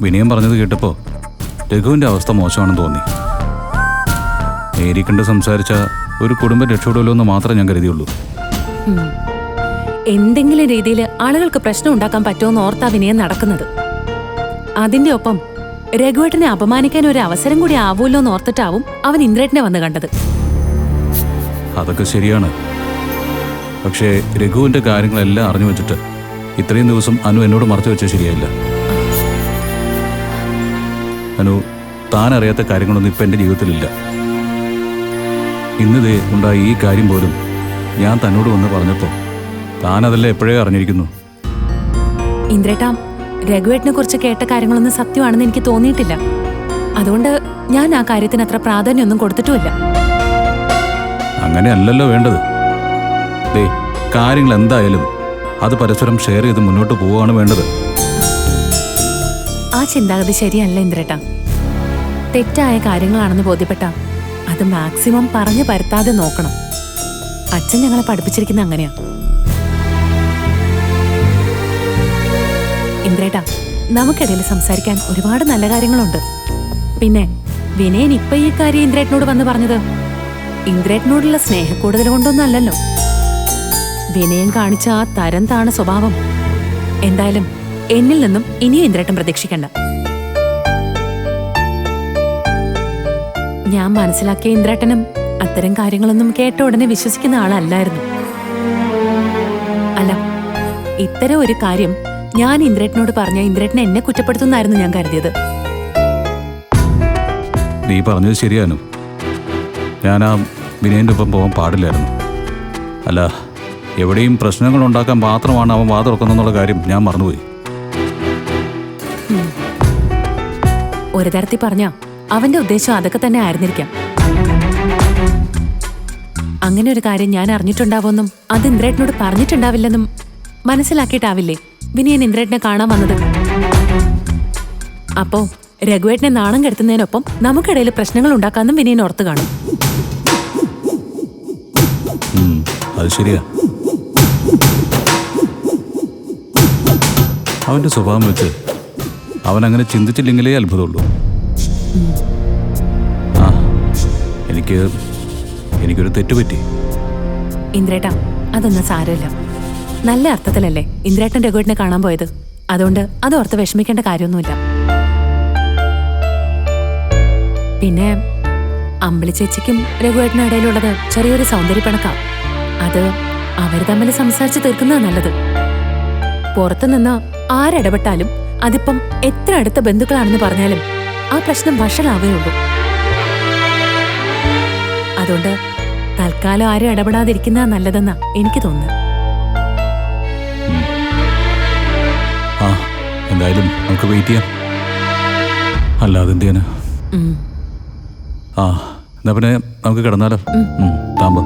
വിനയം പറഞ്ഞത് കേട്ടപ്പോൾ രഘുവിൻ്റെ അവസ്ഥ മോശമാണെന്ന് തോന്നി. നേരിക്കണ്ട് സംസാരിച്ച ഒരു കുടുംബം രക്ഷപ്പെടുമല്ലോ എന്ന് മാത്രമേ ഞാൻ കരുതിയുള്ളൂ. എന്തെങ്കിലും രീതിയിൽ ആളുകൾക്ക് പ്രശ്നം ഉണ്ടാക്കാൻ പറ്റുമെന്ന് ഓർത്താ വിനയം നടക്കുന്നത്. അതിന്റെ ഒപ്പം രഘുവേട്ടനെ അപമാനിക്കാൻ ഒരു അവസരം കൂടി ആവൂല്ലോ എന്ന് ഓർത്തിട്ടാവും അവൻ ഇന്ദ്രേട്ടനെ വന്ന് കണ്ടത്. അതൊക്കെ ശരിയാണ്. പക്ഷേ രഘുവിൻ്റെ കാര്യങ്ങളെല്ലാം അറിഞ്ഞു വെച്ചിട്ട് ഇത്രയും ദിവസം അനു എന്നോട് മറച്ചു വെച്ചാൽ ശരിയായില്ല. അനു, താൻ അറിയാത്ത കാര്യങ്ങളൊന്നും ഇപ്പം എൻ്റെ ജീവിതത്തിലില്ല. ഇന്നതേ ഉണ്ടായ ഈ കാര്യം പോലും ഞാൻ തന്നോട് വന്ന് പറഞ്ഞപ്പോൾ താനതെല്ലാം എപ്പോഴേ അറിഞ്ഞിരിക്കുന്നു. ഇന്ദ്രേട്ടാ, രഘുവേട്ടനെ കുറിച്ച് കേട്ട കാര്യങ്ങളൊന്നും സത്യമാണെന്ന് എനിക്ക് തോന്നിയിട്ടില്ല. അതുകൊണ്ട് ഞാൻ ആ കാര്യത്തിന് അത്ര പ്രാധാന്യമൊന്നും കൊടുത്തിട്ടുമില്ല. അങ്ങനെയല്ലല്ലോ വേണ്ടത്. കാര്യങ്ങൾ എന്തായാലും അത് പരസ്പരം ഷെയർ ചെയ്ത് മുന്നോട്ട് പോവുകയാണ് വേണ്ടത്. ആ ചിന്താഗതി ശരിയല്ല ഇന്ദ്രേട്ടാ. തെറ്റായ കാര്യങ്ങളാണെന്ന് ബോധ്യപ്പെട്ട അത് മാക്സിമം പറഞ്ഞു പരത്താതെ നോക്കണം. അച്ഛൻ ഞങ്ങളെ പഠിപ്പിച്ചിരിക്കുന്ന അങ്ങനെയാ. ഇന്ദ്രേട്ടാ, നമുക്കിടയിൽ സംസാരിക്കാൻ ഒരുപാട് നല്ല കാര്യങ്ങളുണ്ട്. പിന്നെ വിനയൻ ഇപ്പൊ ഈ കാര്യം ഇന്ദ്രേട്ടനോട് വന്ന് പറഞ്ഞത് ഇന്ദ്രേട്ടനോടുള്ള സ്നേഹക്കൂടുതൽ കൊണ്ടൊന്നും അല്ലല്ലോ. വിനയൻ കാണിച്ച ആ തരം താണ സ്വഭാവം എന്തായാലും എന്നിൽ നിന്നും ഇനിയും ഇന്ദ്രേട്ടൻ പ്രതീക്ഷിക്കണ്ട. ഞാൻ മനസ്സിലാക്കിയ ഇന്ദ്രേട്ടനും അത്തരം കാര്യങ്ങളൊന്നും കേട്ട ഉടനെ വിശ്വസിക്കുന്ന ആളല്ലായിരുന്നു. അല്ല, ഇത്തരം ഒരു കാര്യം ഞാൻ ഇന്ദ്രേട്ടനോട് പറഞ്ഞ ഇന്ദ്രേട്ടനെ എന്നെ കുറ്റപ്പെടുത്തുന്നായിരുന്നു ഞാൻ കരുതിയത്. നീ പറഞ്ഞത് ശരിയാനു. ഞാൻ ആ വിനയൻ്റെ ഒപ്പം പോകാൻ പാടില്ലായിരുന്നു. അല്ല, എവിടെയും പ്രശ്നങ്ങൾ ഉണ്ടാക്കാൻ മാത്രമാണ് അവൻ വാതുറക്കുന്നെന്നുള്ള കാര്യം ഞാൻ മറന്നുപോയി. ഒരു തരത്തിൽ പറഞ്ഞ അവന്റെ ഉദ്ദേശം അതൊക്കെ തന്നെ ആയിരുന്നിരിക്കാം. അങ്ങനെ ഒരു കാര്യം ഞാൻ അറിഞ്ഞിട്ടുണ്ടാവുമെന്നും അത് ഇന്ദ്രേട്ടനോട് പറഞ്ഞിട്ടുണ്ടാവില്ലെന്നും മനസ്സിലാക്കിയിട്ടാവില്ലേ വിനയൻ ഇന്ദ്രേട്ടനെ കാണാൻ വന്നത്. അപ്പോ രഘുവേട്ടനെ നാണം കെടുത്തുന്നതിനൊപ്പം നമുക്കിടയിൽ പ്രശ്നങ്ങൾ ഉണ്ടാക്കാന്നും വിനയൻ ഓർത്ത് കാണും. അത് ശരിയാ. അവന്റെ സ്വഭാവം വെച്ച് അവൻ അങ്ങനെ ചിന്തിച്ചില്ലെങ്കിലേ അത്ഭുതമുള്ളൂ. എനിക്കൊരു തെറ്റുപറ്റി. ഇന്ദ്രേട്ടാ, അതൊന്നും സാരമില്ല. നല്ല അർത്ഥത്തിലല്ലേ ഇന്ദ്രേട്ടൻ രഘുവേട്ടനെ കാണാൻ പോയത്. അതുകൊണ്ട് അതോർത്ത് വിഷമിക്കേണ്ട കാര്യമൊന്നുമില്ല. പിന്നെ അമ്പിളി ചേച്ചിക്കും രഘുവേട്ടനും ഇടയിലുള്ളത് ചെറിയൊരു സൗന്ദര്യപ്പിണക്കാം. അത് അവർ തമ്മിൽ സംസാരിച്ച് തീർക്കുന്നതാ നല്ലത്. പുറത്തുനിന്ന് ആരിടപെട്ടാലും അതിപ്പം എത്ര അടുത്ത ബന്ധുക്കളാണെന്ന് പറഞ്ഞാലും ആ പ്രശ്നം വഷളാവേ ഉള്ളൂ. അതുകൊണ്ട് തൽക്കാലം ആരും ഇടപെടാതിരിക്കുന്നതാ നല്ലതെന്നാ എനിക്ക് തോന്നുന്നത്. എന്തായാലും നമുക്ക് വെയിറ്റ് ചെയ്യാം. അല്ലാതെ എന്ത് ചെയ്യാനാ? എന്നാ പിന്നെ നമുക്ക് കിടന്നാലോ? താമ്പോ